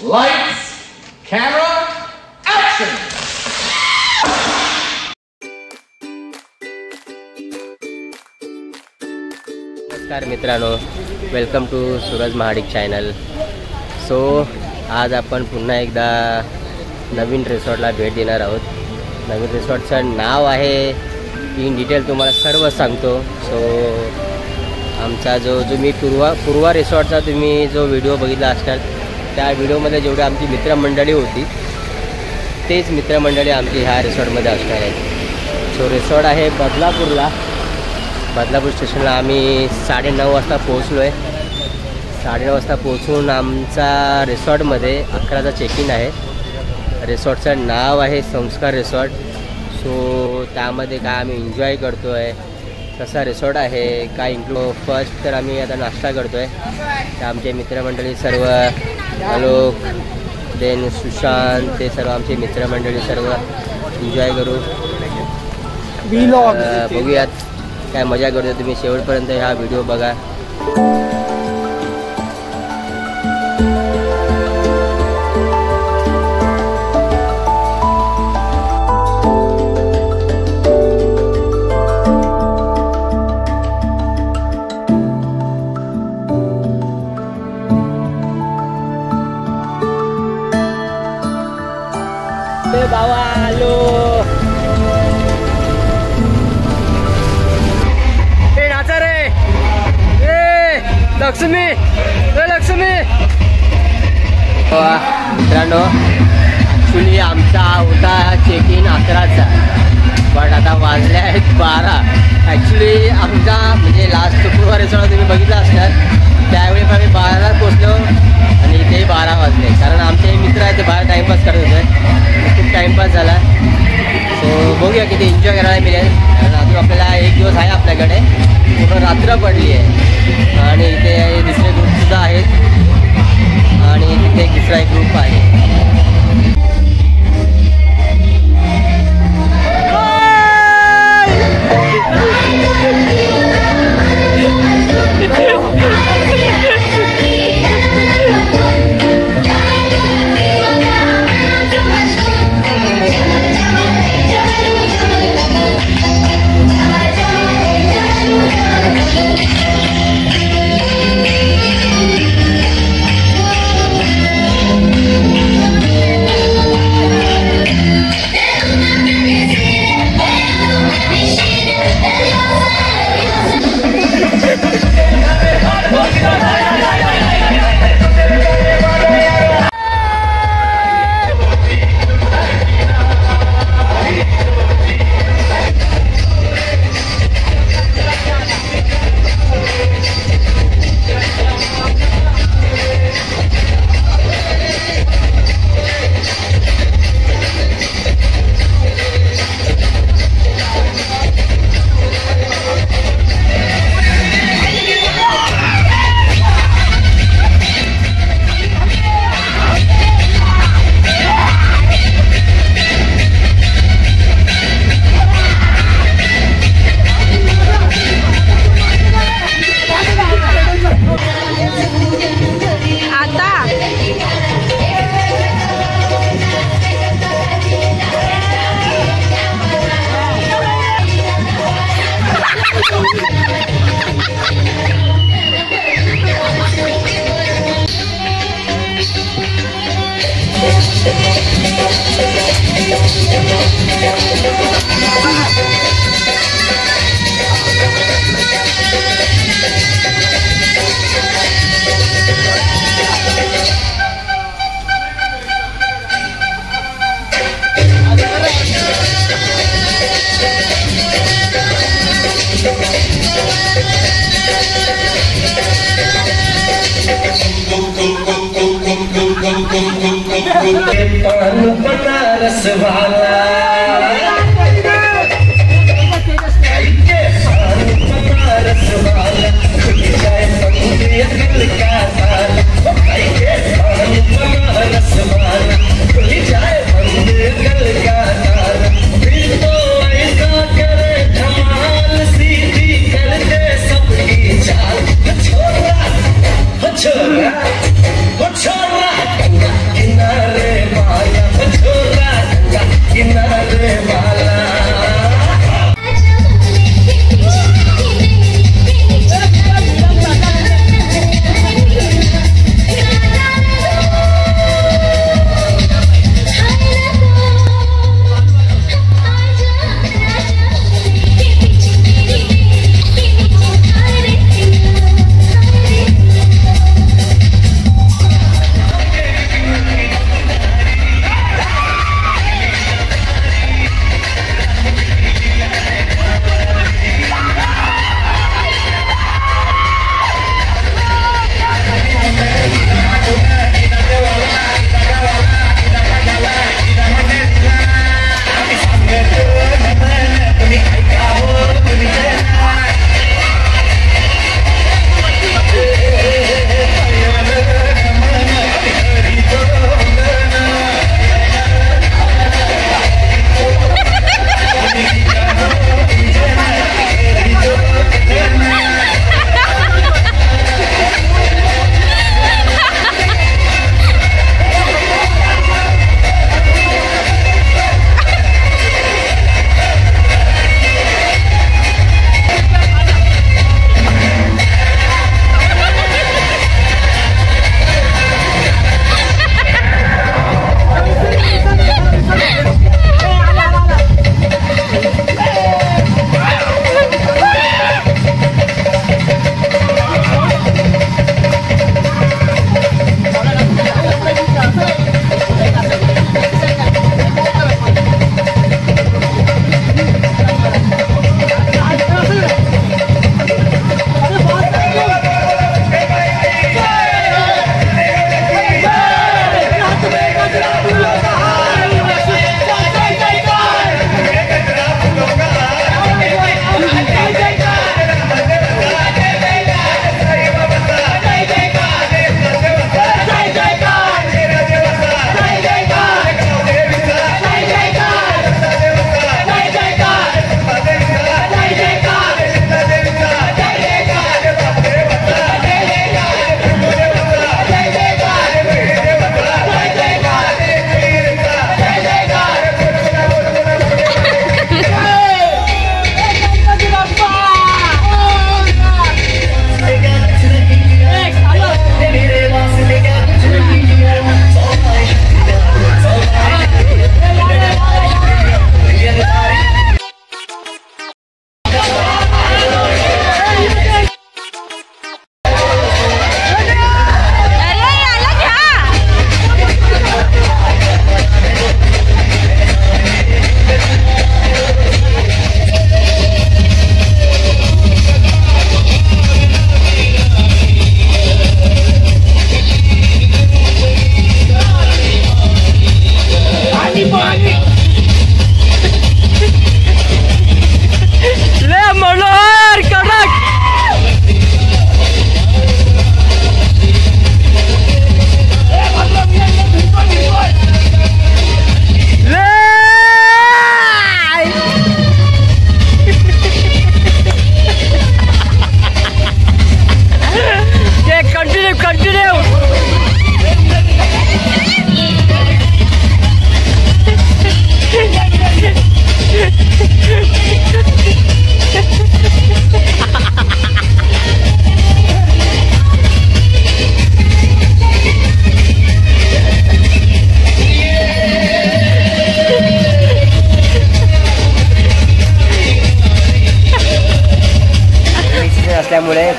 Lights, camera, action! नमस्कार मित्रांनो, welcome to Suraj Mahadik channel. So आज आपण पुन्हा एकदा नवीन रिसॉर्टला भेट देणार आहोत. नवीन रिसॉर्टचं नाव आहे इन डिटेल तुम्हाला सर्व सांगतो. सो आमचा जो मी पूर्वा रिसॉर्टचा तुम्ही जो व्हिडिओ बघितला असणार, त्या व्हिडिओमध्ये जेवढी आमची मित्रमंडळी होती तेच मित्रमंडळी आमची ह्या रिसॉर्टमध्ये असणार आहे. सो रिसॉर्ट आहे बदलापूरला. बदलापूर स्टेशनला आम्ही 9:30 वाजता पोहोचलो आहे. 9:30 वाजता पोहोचून आमचा रिसॉर्टमध्ये 11चा चेक इन आहे. रिसॉर्टचं नाव आहे संस्कार रिसॉर्ट. सो त्यामध्ये काय आम्ही एन्जॉय करतो आहे, कसा रिसॉर्ट आहे, काय इन्क्लूड. फर्स्ट तर आम्ही आता नाश्ता करतो आहे. तर आमचे मित्रमंडळी सर्व आलोक, देन सुशांत, ते सर्व आमचे मित्रमंडळी सर्व एन्जॉय करू. बघूयात काय मजा करतो. तुम्ही शेवटपर्यंत हा व्हिडिओ बघा. बाबा आलो. लक्ष्मी लक्ष्मी. मित्रांनो, ॲक्च्युली आमचा होता चेक इन 11चा, बट आता वाजले आहेत 12. ॲक्च्युली आमचा म्हणजे लास्ट पूर्वा रिसॉर्ट तुम्ही बघितला असणार, त्यावेळी आम्ही 12ला पोचलो आणि इथे 12 वाजले. कारण आमचे मित्र आहेत ते बाहेर टाईमपास करत होते. खूप टाईमपास झाला. सो बघूया किती एन्जॉय करायला मिळेल. कारण अजून आपल्याला एक दिवस आहे आपल्याकडे. पूर्ण रात्र पडली आहे आणि इथे दुसरे ग्रुपसुद्धा आहेत आणि तिथे एक दुसरा एक ग्रुप आहे. बनारस वाला बनारस वाला जाए दिल का ताला, बनारस वाला जाए दिल का ताला, दिल तो ऐसा करे धमाल, सीधी कर दे सबकी चाल, छोरा छोरा छोरा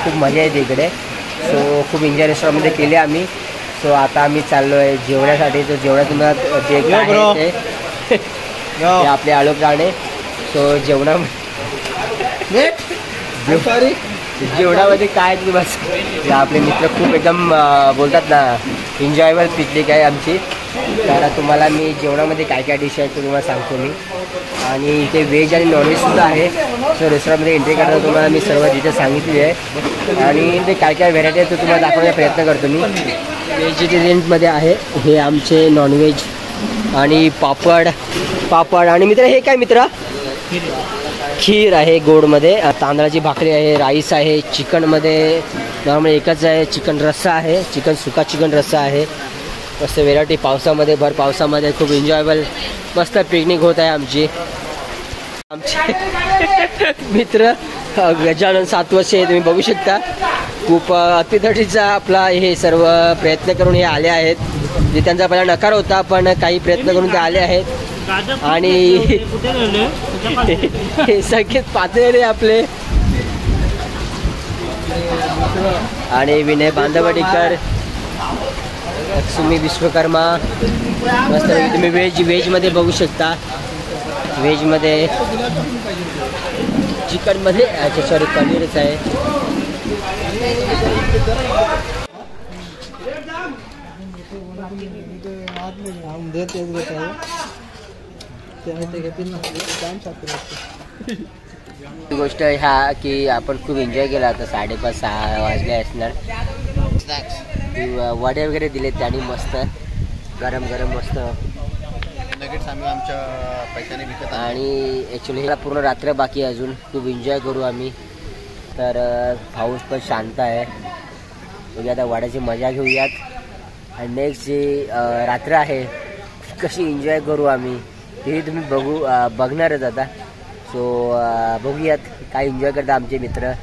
खूप मजा येते इकडे. सो खूप एन्जॉय रेस्टॉरंटमध्ये केले आम्ही. सो आता आम्ही चाललो आहे जेवण्यासाठी. तर जेवणात जे काय आहे ते आपले आळू राणे. सो जेवणामध्ये काय तुम्ही बस आपले मित्र खूप एकदम बोलतात ना एन्जॉयबल पिकनिक आहे आमची. तर तुम्हाला मी जेवणामध्ये काय काय डिश आहे ते तुम्हाला सांगतो मी. आणि इथे व्हेज आणि नॉनव्हेजसुद्धा आहे. सो रेस्टॉरंटमध्ये एंट्री करताना तुम्हाला मी सर्व डिटेल सांगितली आहे. आणि ते काय काय व्हेरायटी आहे ते तुम्हाला दाखवण्याचा प्रयत्न करतो मी. व्हेजिटेरियनमध्ये आहे हे आमचे नॉनव्हेज आणि पापड आणि मित्र हे काय मित्र खीर आहे गोडमध्ये. तांदळाची भाकरी आहे, राईस आहे. चिकनमध्ये नॉर्मल एकच आहे, चिकन रस्सा आहे, सुका चिकन रस्सा आहे. मस्त व्हेरायटी पावसामध्ये भर पावसामध्ये खूप एन्जॉयबल मस्त पिकनिक होत आहे आमचे मित्र. गजानन 7 वर्षे तुम्ही बघू शकता. खूप अतिथटीचा आपला हे सर्व प्रयत्न करून हे आले आहेत. जे त्यांचा पहिला नकार होता पण काही प्रयत्न करून ते आले आहेत. आणि हे संकेत पातळी आपले आणि विनय बांधवडीकर, लक्ष्मी विश्वकर्मा. मस्त तुम्ही व्हेजमध्ये बघू शकता. व्हेजमध्ये चिकनमध्ये सॉरी पनीरच आहे. गोष्ट ह्या की आपण खूप एन्जॉय केला. आता 5:30-6 वाजले असणार. वडे वगैरे दिले त्यांनी मस्त गरम मस्त नगेट्स आम्ही आमच्या पैशाने विकत. आणि ॲक्च्युली ह्याला पूर्ण रात्र बाकी आहे अजून. खूप एन्जॉय करू आम्ही. तर पाऊस पण शांत आहे. म्हणजे आता वड्याची मजा घेऊयात. आणि नेक्स्ट जी रात्र आहे कशी एन्जॉय करू आम्ही ते तुम्ही बघणारच आता. सो बघूयात काय एन्जॉय करतात आमचे मित्र.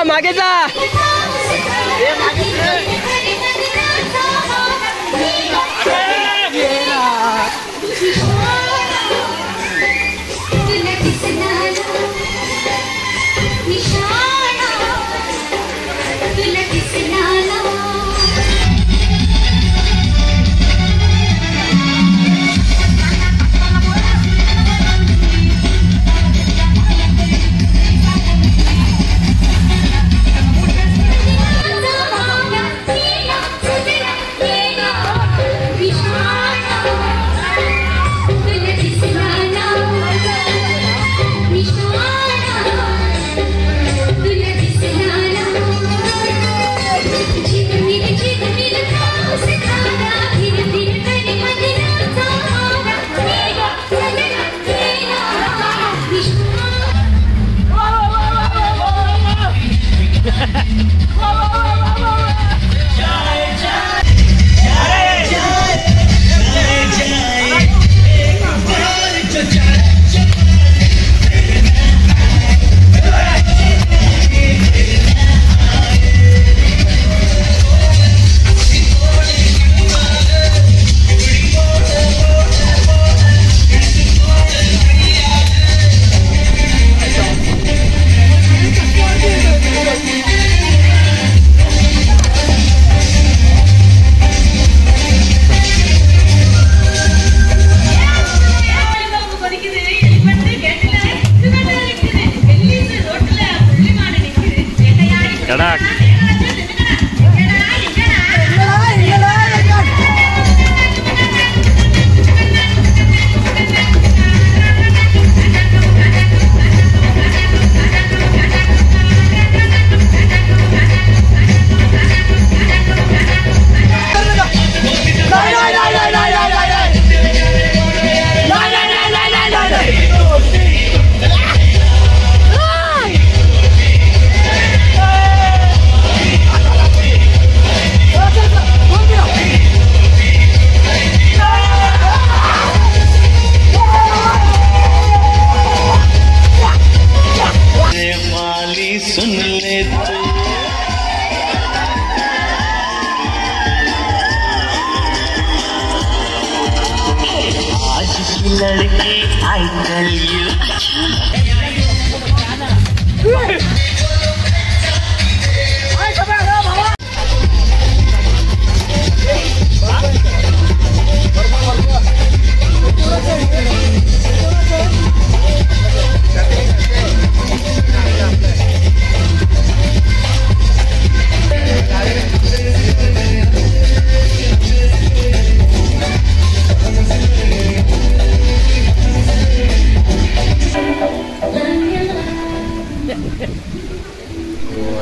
मागे जा.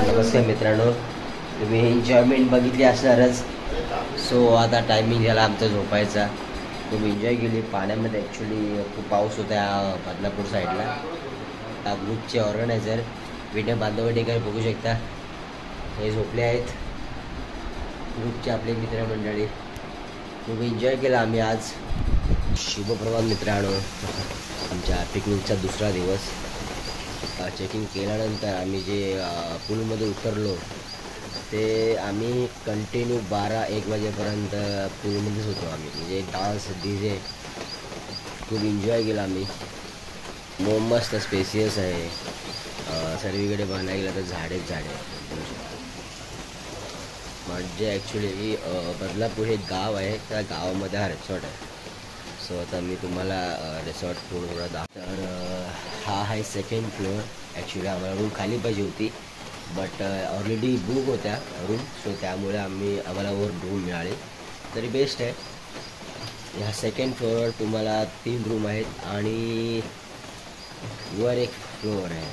नमस्कार मित्रांनो, तुम्ही एन्जॉयमेंट बघितली असणारच. सो आता टायमिंग झाला आमचा झोपायचा. खूप एन्जॉय केली पाण्यामध्ये. ॲक्च्युली खूप पाऊस होता या बदलापूर साईडला. ग्रुपचे ऑर्गनायझर विनय बांधवडेकर बघू शकता, हे झोपले आहेत. ग्रुपचे आपले मित्रमंडळी. खूप एन्जॉय केला आम्ही आज. शुभप्रभात मित्रांनो. आमच्या पिकनिकचा दुसरा दिवस. चेकिंग केल्यानंतर आम्ही जे पूलमध्ये उतरलो ते आम्ही कंटिन्यू 12-1 वाजेपर्यंत पूलमध्येच होतो आम्ही. म्हणजे डान्स DJ खूप एन्जॉय केला आम्ही. मस्त स्पेसियस आहे. सर्वीकडे बघायला गेलं तर झाडेच झाडे. म्हणजे ॲक्च्युली बदलापूर हे गाव आहे, त्या गावामध्ये हा रिसॉर्ट आहे. सो आता मी तुम्हाला रिसॉर्ट थोडं तर हा आहे 2nd फ्लोअर. ॲक्च्युली आम्हाला रूम खाली पाहिजे होती, बट ऑलरेडी बुक होत्या रूम. सो त्यामुळे आम्हाला वर रूम मिळाले, तरी बेस्ट आहे. ह्या 2nd फ्लोअरवर तुम्हाला 3 रूम आहेत आणि वर 1 फ्लोअर आहे.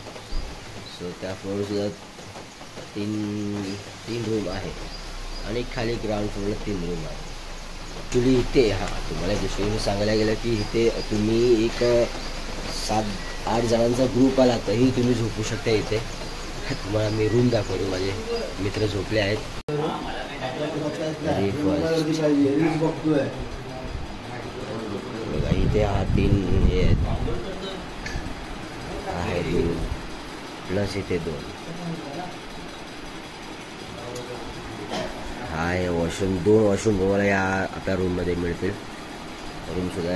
सो त्या फ्लोअरसुद्धा 3 रूम आहेत आणि खाली ग्राउंड फ्लोअरला 3 रूम आहेत. ॲक्च्युली इथे तुम्हाला दुसरीकडे सांगायला गेलं की इथे तुम्ही एक 7-8 जणांचा ग्रुप आला तरी तुम्ही झोपू शकता इथे. तुम्हाला मी रूम दाखवतो. माझे मित्र झोपले आहेत. बघा इथे 3 हे आहे रूम प्लस इथे 2. हा आहे वॉशरूम. 2 वॉशरूम तुम्हाला या आपल्या रूममध्ये मिळतील. रूमसुद्धा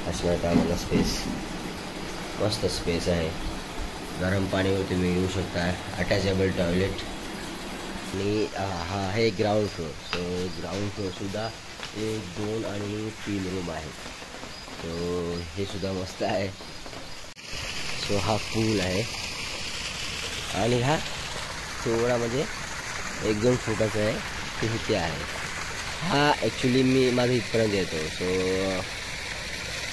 असणार आम्हाला स्पेस. मस्त स्पेस आहे. गरम पाणीवर तुम्ही येऊ शकता. अटॅचेबल टॉयलेट. आणि हा आहे ग्राउंड फ्लोअर. सो ग्राउंड फ्लोअरसुद्धा 1, 2 आणि 3 रूम आहेत. सो हे सुद्धा मस्त आहे. सो हा पूल आहे आणि हा थोडा म्हणजे 1-2 फुटाचा आहे ते इथे आहे. हा ॲक्च्युली माझा इथपर्यंत येतो. सो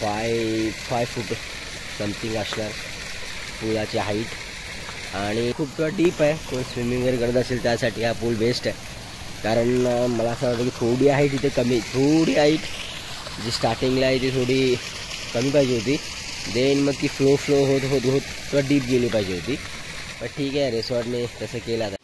5 फूट समथिंग असणार पूलाची हाईट. आणि खूप डीप आहे. कोण स्विमिंग वगैरे करत असेल त्यासाठी हा पूल बेस्ट आहे. कारण मला असं वाटतं की थोडी हाईट इथे थोडी हाईट जी स्टार्टिंगला आहे ती थोडी कमी पाहिजे होती. देन मग ती फ्लो होत थोडं डीप गेली पाहिजे होती. पण ठीक आहे, रिसॉर्टने तसं केलं. आता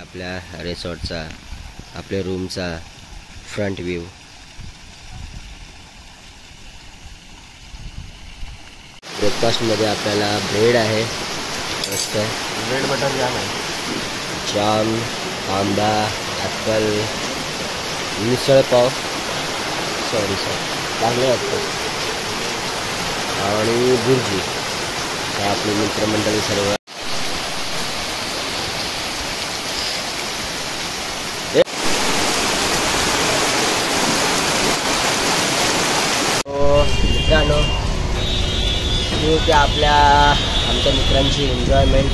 आपल्या रिसॉर्टचा, आपल्या रूमचा फ्रंट व्ह्यू. ब्रेकफास्टमध्ये आपल्याला ब्रेड आहे. मस्त ब्रेड बटर जाम आहे. जाम, कांदा, ॲपल, मिसळ पाव, सॉरी चांगले वाटतं, आणि भुर्जी. आपले मित्रमंडळी सर्व मित्रांनो. ही होती आमच्या मित्रांची एन्जॉयमेंट.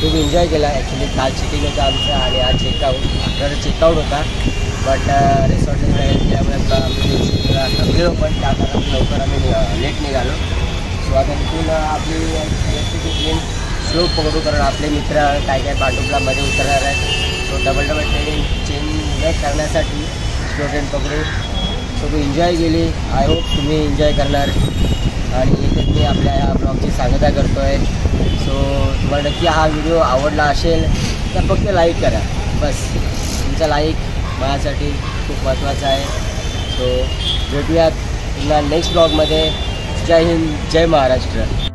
खूप एन्जॉय केला. ॲक्च्युली काल चेकिंग होतं आमचं आणि आज आपल्याला चेकआउट होता. बट रिसॉर्टला त्यामुळे थकलेलो, पण त्या कारण लवकर आम्ही लेट निघालो. सो आता तिथून आपली ट्रेन स्लो पकडू, कारण आपले मित्र काय भांडुपलामध्ये उतरणार आहेत. सो डबल ट्रेन चेंज करण्यासाठी स्लो ट्रेन पकडू. सो तू एन्जॉय केली. आय होप तुम्ही एन्जॉय करणार. आणि इथे मी आपल्या या ब्लॉगची सांगता करतो आहे. सो तुम्हाला नक्की हा व्हिडिओ आवडला असेल तर फक्त लाईक करा. बस तुमचा लाईक माझ्यासाठी खूप महत्त्वाचा आहे. सो भेटूयात पुन्हा नेक्स्ट ब्लॉगमध्ये. जय हिंद, जय महाराष्ट्र.